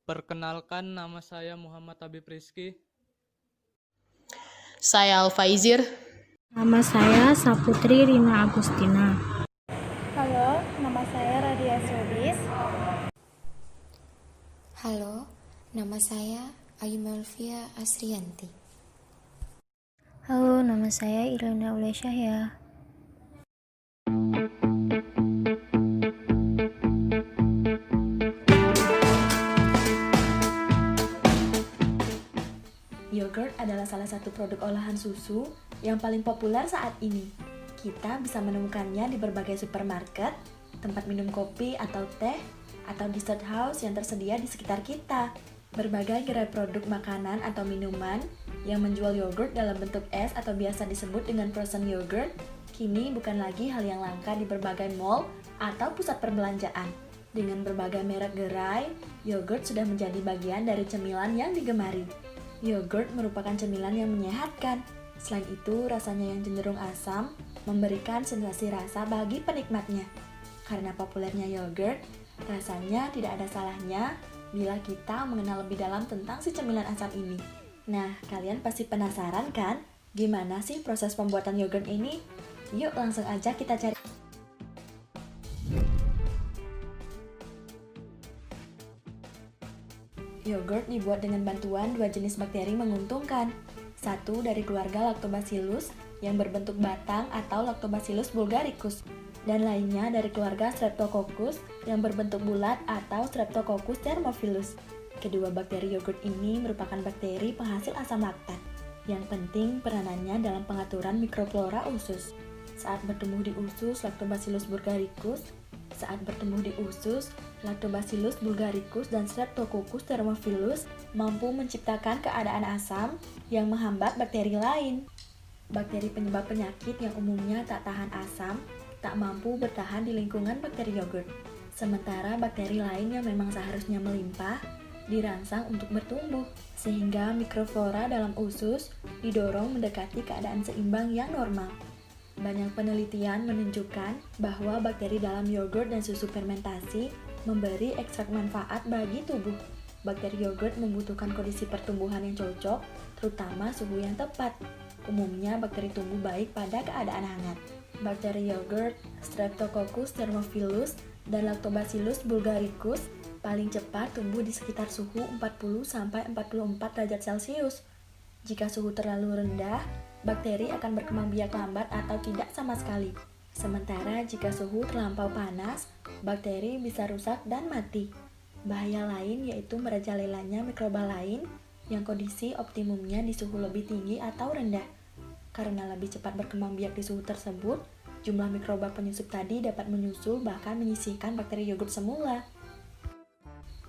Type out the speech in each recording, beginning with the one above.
Perkenalkan, nama saya Muhammad Habib Rizky. Saya Alfaizir. Nama saya Saputri Rina Agustina. Halo, nama saya Radia Sudis. Halo, nama saya Ayu Melvia Asrianti. Halo, nama saya Irlanda Ulesyahya. Yogurt adalah salah satu produk olahan susu yang paling populer saat ini. Kita bisa menemukannya di berbagai supermarket, tempat minum kopi atau teh, atau dessert house yang tersedia di sekitar kita. Berbagai gerai produk makanan atau minuman yang menjual yogurt dalam bentuk es atau biasa disebut dengan frozen yogurt, kini bukan lagi hal yang langka di berbagai mall atau pusat perbelanjaan. Dengan berbagai merek gerai, yogurt sudah menjadi bagian dari cemilan yang digemari. Yogurt merupakan cemilan yang menyehatkan. Selain itu, rasanya yang cenderung asam memberikan sensasi rasa bagi penikmatnya. Karena populernya yogurt, rasanya tidak ada salahnya bila kita mengenal lebih dalam tentang si cemilan asam ini. Nah, kalian pasti penasaran kan? Gimana sih proses pembuatan yogurt ini? Yuk langsung aja kita cari. Yogurt dibuat dengan bantuan dua jenis bakteri menguntungkan. Satu dari keluarga Lactobacillus yang berbentuk batang atau Lactobacillus bulgaricus, dan lainnya dari keluarga Streptococcus yang berbentuk bulat atau Streptococcus thermophilus. Kedua bakteri yogurt ini merupakan bakteri penghasil asam laktat. Yang penting peranannya dalam pengaturan mikroflora usus. Saat bertumbuh di usus Lactobacillus bulgaricus dan Streptococcus thermophilus mampu menciptakan keadaan asam yang menghambat bakteri lain. Bakteri penyebab penyakit yang umumnya tak tahan asam tak mampu bertahan di lingkungan bakteri yogurt. Sementara bakteri lain yang memang seharusnya melimpah dirangsang untuk bertumbuh, sehingga mikroflora dalam usus didorong mendekati keadaan seimbang yang normal. Banyak penelitian menunjukkan bahwa bakteri dalam yogurt dan susu fermentasi memberi ekstrak manfaat bagi tubuh. Bakteri yogurt membutuhkan kondisi pertumbuhan yang cocok, terutama suhu yang tepat. Umumnya bakteri tumbuh baik pada keadaan hangat. Bakteri yogurt, Streptococcus thermophilus, dan Lactobacillus bulgaricus paling cepat tumbuh di sekitar suhu 40-44 derajat Celcius. Jika suhu terlalu rendah, bakteri akan berkembang biak lambat atau tidak sama sekali. Sementara jika suhu terlampau panas, bakteri bisa rusak dan mati. Bahaya lain yaitu merajalelanya mikroba lain yang kondisi optimumnya di suhu lebih tinggi atau rendah. Karena lebih cepat berkembang biak di suhu tersebut, jumlah mikroba penyusup tadi dapat menyusul bahkan menyisihkan bakteri yogurt semula.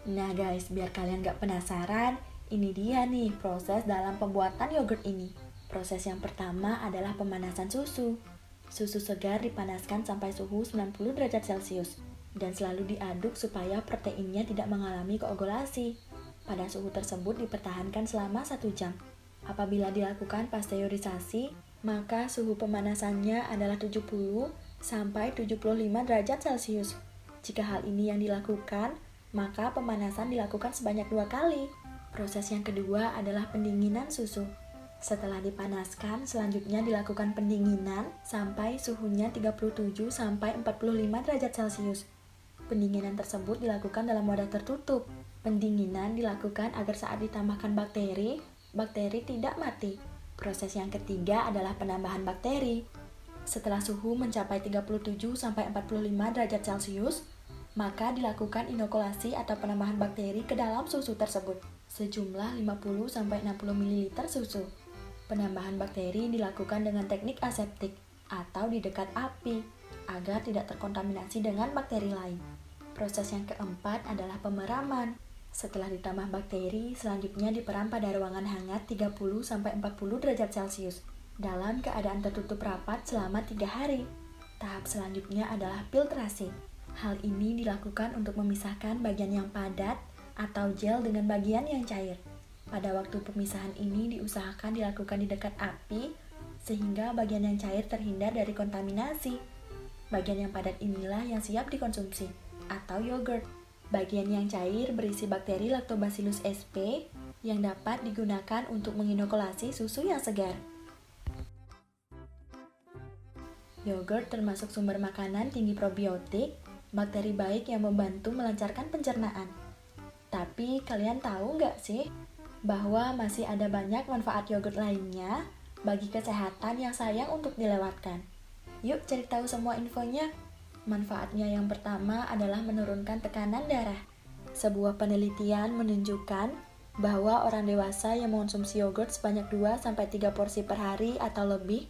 Nah guys, biar kalian gak penasaran, ini dia nih proses dalam pembuatan yogurt ini. Proses yang pertama adalah pemanasan susu. Susu segar dipanaskan sampai suhu 90 derajat Celcius dan selalu diaduk supaya proteinnya tidak mengalami koagulasi. Pada suhu tersebut dipertahankan selama 1 jam. Apabila dilakukan pasteurisasi, maka suhu pemanasannya adalah 70 sampai 75 derajat Celcius. Jika hal ini yang dilakukan, maka pemanasan dilakukan sebanyak 2 kali. Proses yang kedua adalah pendinginan susu. Setelah dipanaskan, selanjutnya dilakukan pendinginan sampai suhunya 37 sampai 45 derajat Celcius. Pendinginan tersebut dilakukan dalam wadah tertutup. Pendinginan dilakukan agar saat ditambahkan bakteri, bakteri tidak mati. Proses yang ketiga adalah penambahan bakteri. Setelah suhu mencapai 37 sampai 45 derajat Celcius, maka dilakukan inokulasi atau penambahan bakteri ke dalam susu tersebut sejumlah 50 sampai 60 ml susu. Penambahan bakteri dilakukan dengan teknik aseptik atau di dekat api agar tidak terkontaminasi dengan bakteri lain. Proses yang keempat adalah pemeraman. Setelah ditambah bakteri, selanjutnya diperam pada ruangan hangat 30 sampai 40 derajat Celcius dalam keadaan tertutup rapat selama 3 hari. Tahap selanjutnya adalah filtrasi. Hal ini dilakukan untuk memisahkan bagian yang padat atau gel dengan bagian yang cair. Pada waktu pemisahan ini diusahakan dilakukan di dekat api sehingga bagian yang cair terhindar dari kontaminasi. Bagian yang padat inilah yang siap dikonsumsi, atau yogurt. Bagian yang cair berisi bakteri Lactobacillus sp yang dapat digunakan untuk menginokulasi susu yang segar. Yogurt termasuk sumber makanan tinggi probiotik, bakteri baik yang membantu melancarkan pencernaan. Tapi kalian tahu nggak sih bahwa masih ada banyak manfaat yogurt lainnya bagi kesehatan yang sayang untuk dilewatkan? Yuk cari tahu semua infonya. Manfaatnya yang pertama adalah menurunkan tekanan darah. Sebuah penelitian menunjukkan bahwa orang dewasa yang mengonsumsi yogurt sebanyak 2-3 porsi per hari atau lebih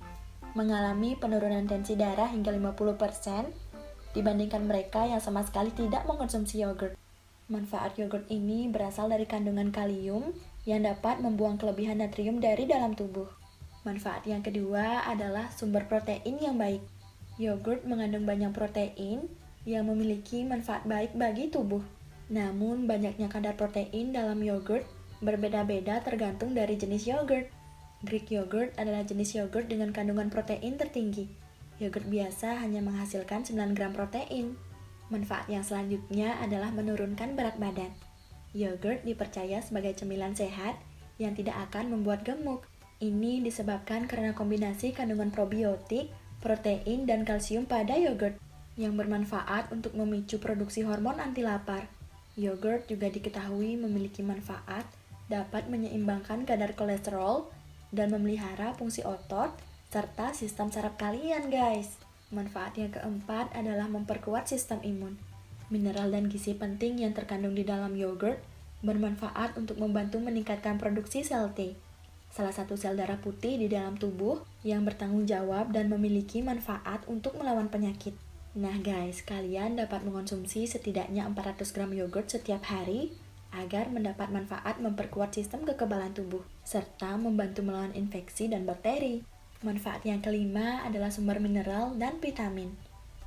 mengalami penurunan tensi darah hingga 50% dibandingkan mereka yang sama sekali tidak mengkonsumsi yogurt. Manfaat yogurt ini berasal dari kandungan kalium yang dapat membuang kelebihan natrium dari dalam tubuh. Manfaat yang kedua adalah sumber protein yang baik. Yogurt mengandung banyak protein yang memiliki manfaat baik bagi tubuh. Namun, banyaknya kadar protein dalam yogurt berbeda-beda tergantung dari jenis yogurt. Greek yogurt adalah jenis yogurt dengan kandungan protein tertinggi. Yogurt biasa hanya menghasilkan 9 gram protein. Manfaat yang selanjutnya adalah menurunkan berat badan. Yogurt dipercaya sebagai cemilan sehat yang tidak akan membuat gemuk. Ini disebabkan karena kombinasi kandungan probiotik, protein, dan kalsium pada yogurt yang bermanfaat untuk memicu produksi hormon anti lapar. Yogurt juga diketahui memiliki manfaat dapat menyeimbangkan kadar kolesterol dan memelihara fungsi otot serta sistem saraf kalian, guys. Manfaat yang keempat adalah memperkuat sistem imun. Mineral dan gizi penting yang terkandung di dalam yogurt bermanfaat untuk membantu meningkatkan produksi sel T, salah satu sel darah putih di dalam tubuh yang bertanggung jawab dan memiliki manfaat untuk melawan penyakit. Nah guys, kalian dapat mengonsumsi setidaknya 400 gram yogurt setiap hari agar mendapat manfaat memperkuat sistem kekebalan tubuh, serta membantu melawan infeksi dan bakteri. Manfaat yang kelima adalah sumber mineral dan vitamin.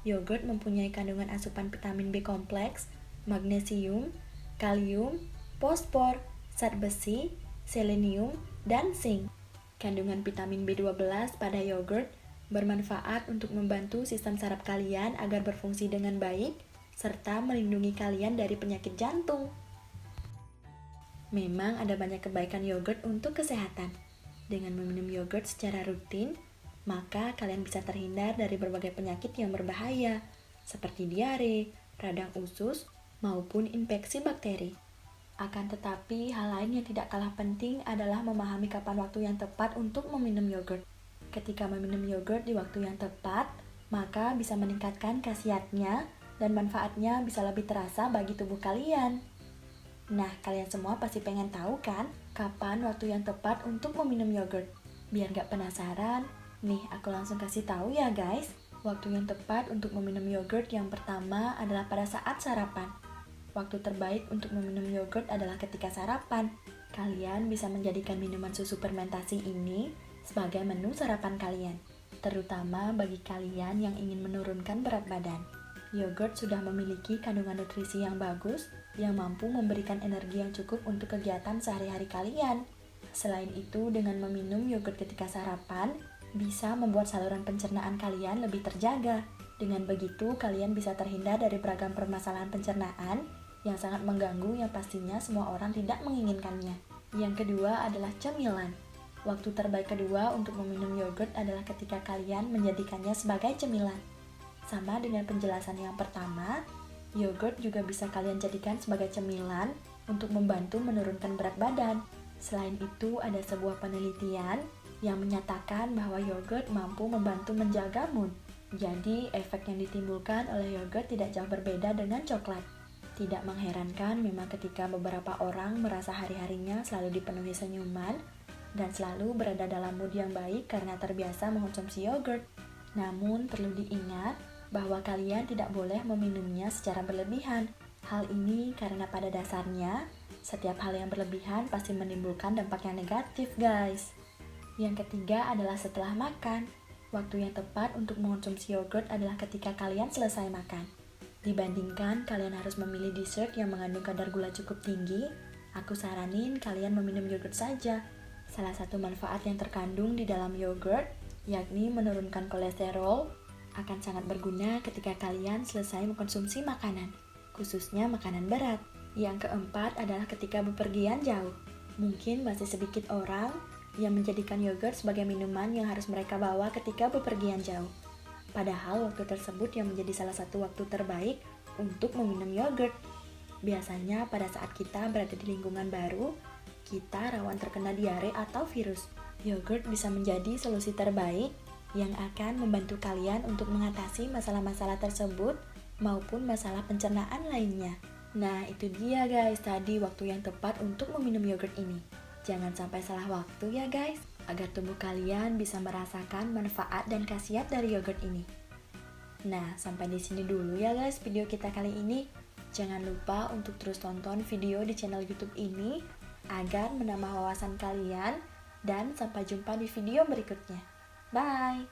Yogurt mempunyai kandungan asupan vitamin B kompleks, magnesium, kalium, fosfor, zat besi, selenium, dan zinc. Kandungan vitamin B12 pada yogurt bermanfaat untuk membantu sistem saraf kalian agar berfungsi dengan baik, serta melindungi kalian dari penyakit jantung. Memang ada banyak kebaikan yogurt untuk kesehatan. Dengan meminum yogurt secara rutin, maka kalian bisa terhindar dari berbagai penyakit yang berbahaya, seperti diare, radang usus, maupun infeksi bakteri. Akan tetapi, hal lain yang tidak kalah penting adalah memahami kapan waktu yang tepat untuk meminum yogurt. Ketika meminum yogurt di waktu yang tepat, maka bisa meningkatkan khasiatnya dan manfaatnya bisa lebih terasa bagi tubuh kalian. Nah, kalian semua pasti pengen tahu kan, kapan waktu yang tepat untuk meminum yogurt? Biar gak penasaran, nih aku langsung kasih tahu ya guys. Waktu yang tepat untuk meminum yogurt yang pertama adalah pada saat sarapan. Waktu terbaik untuk meminum yogurt adalah ketika sarapan. Kalian bisa menjadikan minuman susu fermentasi ini sebagai menu sarapan kalian, terutama bagi kalian yang ingin menurunkan berat badan. Yogurt sudah memiliki kandungan nutrisi yang bagus yang mampu memberikan energi yang cukup untuk kegiatan sehari-hari kalian. Selain itu, dengan meminum yogurt ketika sarapan, bisa membuat saluran pencernaan kalian lebih terjaga. Dengan begitu, kalian bisa terhindar dari beragam permasalahan pencernaan yang sangat mengganggu yang pastinya semua orang tidak menginginkannya. Yang kedua adalah cemilan. Waktu terbaik kedua untuk meminum yogurt adalah ketika kalian menjadikannya sebagai cemilan. Sama dengan penjelasan yang pertama, yogurt juga bisa kalian jadikan sebagai cemilan untuk membantu menurunkan berat badan. Selain itu, ada sebuah penelitian yang menyatakan bahwa yogurt mampu membantu menjaga mood. Jadi, efek yang ditimbulkan oleh yogurt tidak jauh berbeda dengan coklat. Tidak mengherankan memang ketika beberapa orang merasa hari-harinya selalu dipenuhi senyuman dan selalu berada dalam mood yang baik karena terbiasa mengonsumsi yogurt. Namun, perlu diingat bahwa kalian tidak boleh meminumnya secara berlebihan. Hal ini karena pada dasarnya, setiap hal yang berlebihan pasti menimbulkan dampak yang negatif, guys. Yang ketiga adalah setelah makan. Waktu yang tepat untuk mengonsumsi yogurt adalah ketika kalian selesai makan. Dibandingkan kalian harus memilih dessert yang mengandung kadar gula cukup tinggi, aku saranin kalian meminum yogurt saja. Salah satu manfaat yang terkandung di dalam yogurt, yakni menurunkan kolesterol, akan sangat berguna ketika kalian selesai mengkonsumsi makanan. khususnya makanan berat. Yang keempat adalah ketika bepergian jauh. Mungkin masih sedikit orang yang menjadikan yogurt sebagai minuman yang harus mereka bawa ketika bepergian jauh. Padahal waktu tersebut yang menjadi salah satu waktu terbaik untuk meminum yogurt. Biasanya pada saat kita berada di lingkungan baru, kita rawan terkena diare atau virus. Yogurt bisa menjadi solusi terbaik yang akan membantu kalian untuk mengatasi masalah-masalah tersebut maupun masalah pencernaan lainnya. Nah, itu dia guys, tadi waktu yang tepat untuk meminum yogurt ini. Jangan sampai salah waktu ya guys, agar tubuh kalian bisa merasakan manfaat dan khasiat dari yogurt ini. Nah, sampai di sini dulu ya guys video kita kali ini. Jangan lupa untuk terus tonton video di channel YouTube ini agar menambah wawasan kalian, dan sampai jumpa di video berikutnya. Bye!